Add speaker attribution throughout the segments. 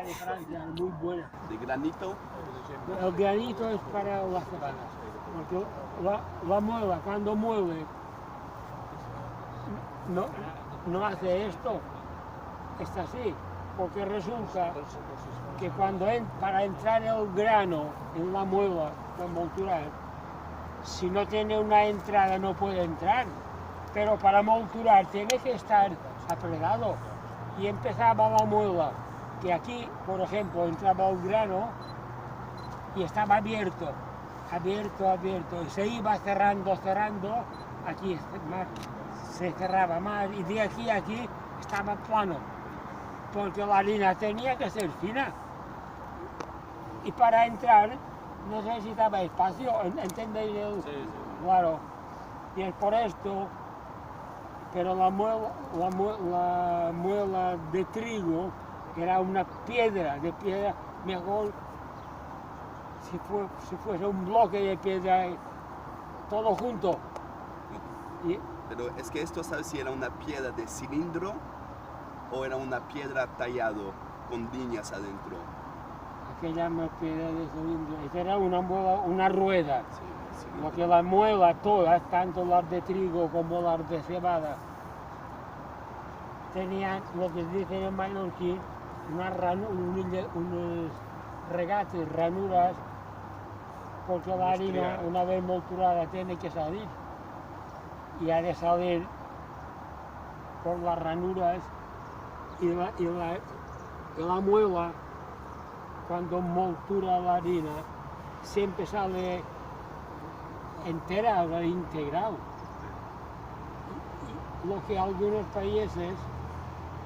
Speaker 1: de Francia, muy buena.
Speaker 2: ¿De granito?
Speaker 1: El granito es para las cebadas, porque la muela cuando muele no hace esto, está así, porque resulta que para entrar el grano en la muela de molturar, si no tiene una entrada no puede entrar, pero para molturar tiene que estar apretado. Y empezaba la muela, que aquí, por ejemplo, entraba el grano y estaba abierto, y se iba cerrando, aquí se cerraba más, y de aquí a aquí estaba plano, porque la harina tenía que ser fina. Y para entrar necesitaba espacio, ¿entendéis?
Speaker 3: Sí.
Speaker 1: Claro, y es por esto, pero la muela de trigo era una piedra, mejor si fuese un bloque de piedra todo junto.
Speaker 2: Pero es que esto, ¿sabes si era una piedra de cilindro o era una piedra tallado con líneas adentro?
Speaker 1: Aquella piedra de cilindro, esta era una rueda.
Speaker 2: Sí,
Speaker 1: Lo que la muela todas, tanto las de trigo como las de cebada, tenían lo que dicen en mallorquín, unos regates, ranuras, porque la harina una vez molturada tiene que salir y ha de salir por las ranuras y la muela cuando moltura la harina siempre sale entera o integral. Lo que algunos países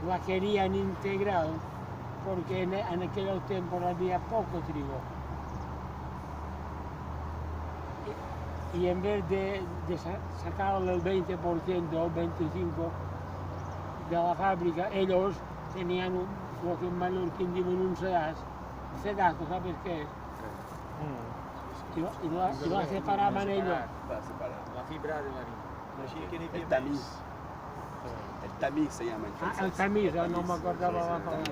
Speaker 1: la querían integral porque en aquel tiempo había poco trigo. Y en vez de sacarle el 20% o el 25% de la fábrica, ellos tenían lo que en mallorquín dimen un sedazo, ¿sabes qué es? Y la separaban ellos.
Speaker 3: La fibra de la harina.
Speaker 2: El tamiz. El tamiz se llama en francés.
Speaker 1: El tamiz, no me acordaba la palabra.